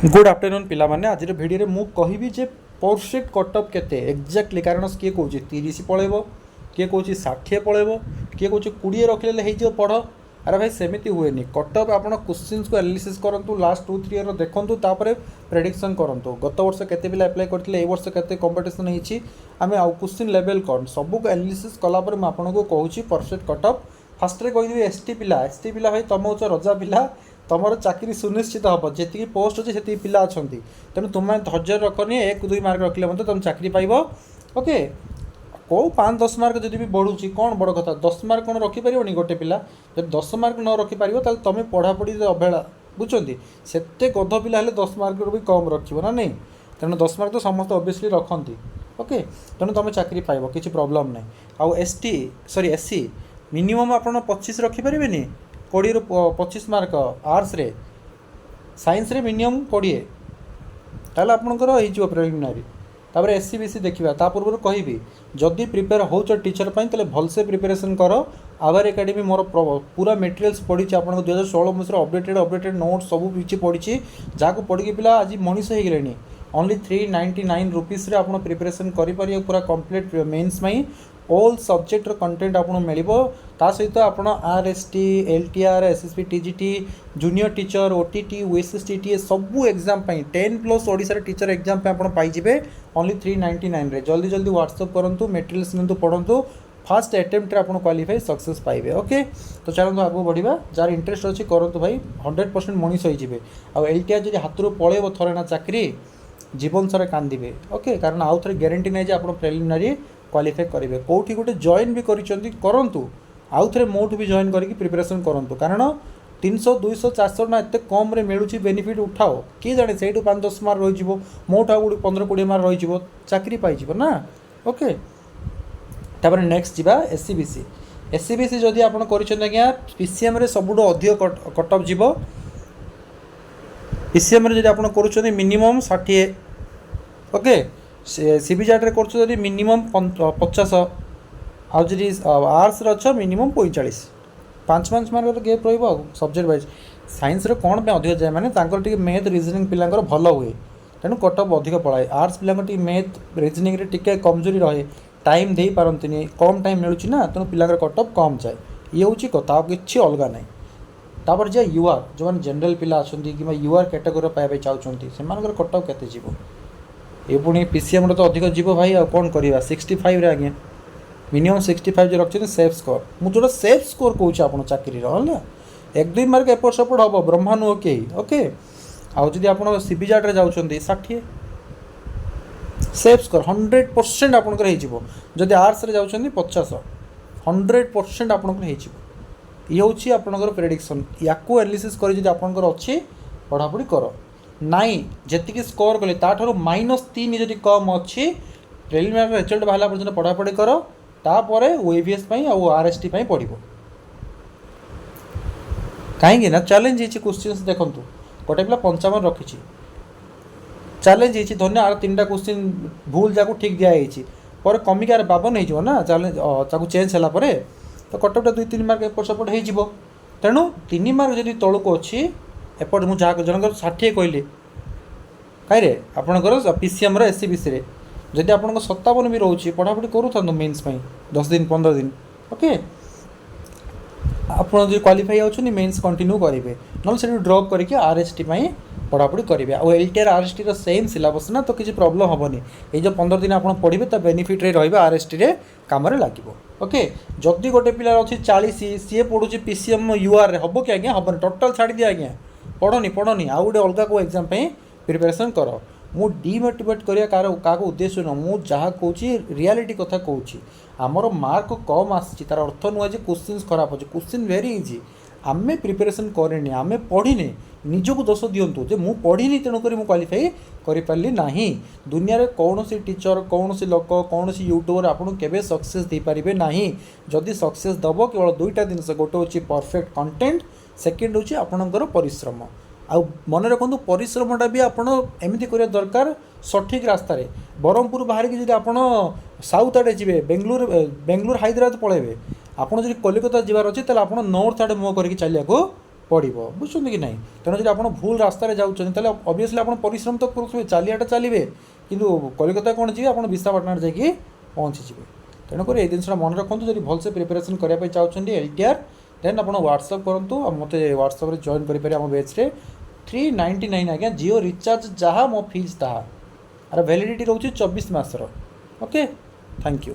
Good afternoon पिला माने आज भिडियो मु कहबी जे परफेक्ट कटअप केते एक्जाक्टली कारण किए कौन 30 पलैब किए कौन 60 पलैब किए कौन 20 रखिले हो पढ़। अरे भाई सेमती हुए कटअप आप क्वेश्चन को एनालिसिस करूँ लास्ट 2-3 ईयर देखूँ तापर प्रेडिक्शन करूँ गत वर्ष केते पिला अप्लाई करते ए वर्ष केते कंपटीशन होती आम आउ क्वेश्चन लेवल कौन सबको एनालिसिस कलापर मुझे कहूँ परफेक्ट कटअप फास्ट कहीदेवी एसटी पिला भाई तुम हूँ रजा पिला तुम चाकरी सुनिश्चित हम जी पोस्ट अच्छे से पिला अच्छा तेणु तुम्हें धैर्य रखनी 1-2 मार्क रखिले मतलब तुम चाकरी पाइब। ओके कौ 5-10 मार्क जब भी बढ़ुची कौन बड़ कथा 10 मार्क कौन रखिपर गोटे पिला जब 10 मार्क न रखिपर तुम पढ़ापढ़ी अवहेला बुझे से गध पिला 10 मार्क भी कम रखिए ना नहीं तेणु 10 मार्क तो समस्त ऑब्वियसली रखती। ओके तेणु तुम चाकरी पाइब किसी प्रॉब्लम ना आउ एसटी सॉरी एससी मिनिमम आप 25 रखिपारे 20-25 मार्क आर्ट्स रे साइंस रे मिनिमम 20 ताल आपंकर हो प्रिलिमिनारी तापर एससी बीसी देखा ता पूर्व कहि जदि प्रिपेयर हो टीचर तेल भलसे प्रिपेरेसन कर आवर एकेडमी मोर पूरा मेटेरियल्स पड़ी आपको 2016 मसीह अपडेटेड नोट्स सब किसी पड़ी जहाँ पढ़ी पिला आज मनीष हो गले ओनली 399 रुपीस आप प्रिपेरेसन करें पूरा कंप्लीट मेन्स में ऑल सब्जेक्ट कंटेंट आपको मिल ता सहित आप RST LTR SSP TGT junior teacher OTT OSST सबू एग्जाम 10+ ओडिशा टीचर एग्जाम आप पाइबे ओनली 399 रे जल्दी जल्दी व्हाट्सअप करूँ मेटेरियल्स नियंतु पढ़ु फास्ट अटेम्प्ट आप क्वालिफाई सक्सेस पाइबे। ओके तो चलते आगे बढ़ा जार इंटरेस्ट अच्छी करूँ भाई 100% मनीष होइजिबे आ एलटीआर जब हाथ पलैब थरे ना चाकरी जीवन सारा कांदिबे। ओके कारण आउ थे ग्यारंटी नहीं आप प्रिलिमिनारी क्वालिफाई करेंगे कौटी गोटे जॉइन भी करूँ आउ थे मोठू भी जॉइन करके प्रिपेरेसन करूँ कारण 300-200-400 ना एत कम मिलूँ बेनिफिट उठाओ किए जाने से 5-10 मार्क रही मोट आउ 15-20 मार्क रही चाकरी पाइब ना। ओके तापर नेक्स्ट जा एससीबीसी जदि आप आज्ञा पीसीएम रे सबुठ अधिक कटअप जीव पीसीएम रे जदि आप कर मिनिमम 60। ओके सीबीजेड रे कर मिनिमम 50 आउ जी आर्ट्स अच्छा मिनिमम 45 5 मार्क गैप रहा सब्जेक्ट वाइज साइंस रे कौन पे अधिक जाए मैंने मैथ रिजनिंग पिलांकर भल हुए तेणु कटअप अधिक पढ़ाए आर्ट्स पिला मैथ रिजनिंग रे टिके कमजोरी रहे टाइम दे पारंतिनी कम टाइम मिलूँ ना तेणु पिलांकर कटअप कम जाए ये हूँ कथा किसी अलग ना। तापर जे यूआर जो मैंने जनरल पिला अच्छा कि यूआर कैटेगोरी पाइबा चाहते से कटअप केते जीव ये पुणी पीसीएम तो अधिक जीव भाई आ कौन करवा 65 रे आज्ञा मिनिमम 65 जो रखते सेफ स्कोर मुझे सेफ स्कोर कौच आप चाकरी है 1-2 मार्क एपट सेपट हम ब्रह्मा नुह के। ओके आउ जदि आप सीबीजेड रे जाउछंती 60 सेफ स्कोर 100% आपंकर जदि आर्ट्स रे जाउछंती 50 100% आपंकर ये हूँ आपंकर प्रेडिक्शन या एनालिसिस कर आपंकर अच्छी पढ़ापढ़ी कर नाई जी स्कोर कले ताठू -3 जदि कम अच्छी प्रिलिमिनारी रिजल्ट बाहला पर्यंत पढ़ापढ़ी कर तापर ओएवीएस आउ आरएसटी पढ़ कहीं ना चैलेंज होती क्वेश्चन देखूँ गोटे पिला 55 रखी चैलेंज होती धन्य आर 3टा क्वेश्चन भूल जाक ठीक दिखाई पर कमिकार 52 हो चैलेंज चेंज है तो कटअपटा 2-3 मार्क एपट सेपट हो तेणु 3 मार्क जब तौक अच्छी एपट मुझे जनक 60 कहली कहीं आपंकर पीसीएम एससीबीसी जदि आप 57 भी रोचे पढ़ापढ़ी करूँ मेन्स 10 दिन 15 दिन। ओके आप क्वालिफाई होनी मेन्स कंटिन्यू करेंगे ना से ड्रॉप करके आरएसटी पढ़ापढ़ी करेंगे आउ एलटीआर आरएसटी सेम सिलेबस ना तो किसी प्रॉब्लम हेनी ये जो 15 दिन आप पढ़े तो बेनिफिट रही आरएसटी रे काम लगे। ओके जदि गोटे पिलार अच्छी 40 सी पढ़ुची पीसीएम यूआर हम कि आज्ञा हेनी टोटाल छाड़ी दिए आज्ञा पढ़नी आउ गोटे अलग को एग्जाम प्रिपेरेसन कर मु डिमोटिवेट करिया क्या उद्देश्य न मु जहाँ कहूँ रियलिटी कथा कहूँ आमर मार्क कम आसी तार अर्थ नुह जे क्वेश्चन खराब अच्छे क्वेश्चन वेरी इजी आमे प्रिपेरेसन करेनि आमे पढ़िने निजको दोष दिंतु जे मु पढ़िनी तेणुक मु क्वालिफाई करि ना दुनिया रे कौन सी टीचर कौन सी लोक कौन सी यूट्यूबर आपको केवे सक्सेस दे पारिबे नाही जदि सक्सेस दब केवल 2टा जिनस गोटे हूँ परफेक्ट कंटेंट सेकेंड हूँ आपणकर परिश्रम आ मन रखु परिश्रमटा भी आपड़ एमती करिया दरकार सठिक रास्तार ब्रह्मपुर बाहर की आप साउथ आड़े जी बेंगलोर हैदराबाद पलैबे आपड़ जब कलिकता जबार अच्छे आप नॉर्थ आड़े मुह करके चलिया ପଡ଼ିବ, ବୁଝୁଛନ୍ତି କି ନାହିଁ? ତେଣୁ ଯଦି ଆପଣ ଭୁଲ ରାସ୍ତାରେ ଯାଉଛନ୍ତି ତାହେଲେ ଅବଭିୟସ୍ଲି ଆପଣ ପରିଶ୍ରମ ତ କରୁଥିବେ, ଚାଲିବାଟା ଚାଲିବେ, କିନ୍ତୁ କଲିକତା କ'ଣ ଯିବେ, ଆପଣ ବିଶାଖାପାଟଣାରେ ଯାଇକି ପହଞ୍ଚିଯିବେ। ତେଣୁକରି ଏଇ ଜିନିଷଟା ମନେ ରଖନ୍ତୁ। ଯଦି ଭଲସେ ପ୍ରିପାରେସନ୍ କରିବା ପାଇଁ ଚାହୁଁଛନ୍ତି LTR, ଦେନ୍ ଆପଣ ହ୍ୱାଟ୍ସଆପ୍ କରନ୍ତୁ ଆଉ ମୋତେ ହ୍ୱାଟ୍ସଆପ୍ରେ ଜଏନ୍ କରିପାରିବେ ଆମ ବେଚ୍ରେ। 399 ଆଜ୍ଞା, ଜିଓ ରିଚାର୍ଜ ଯାହା ମୋ ଫିଜ୍ ତାହା। ଆର ଭ୍ୟାଲିଡ଼ିଟି ରହୁଛି 24 ମାସର। Okay, thank you.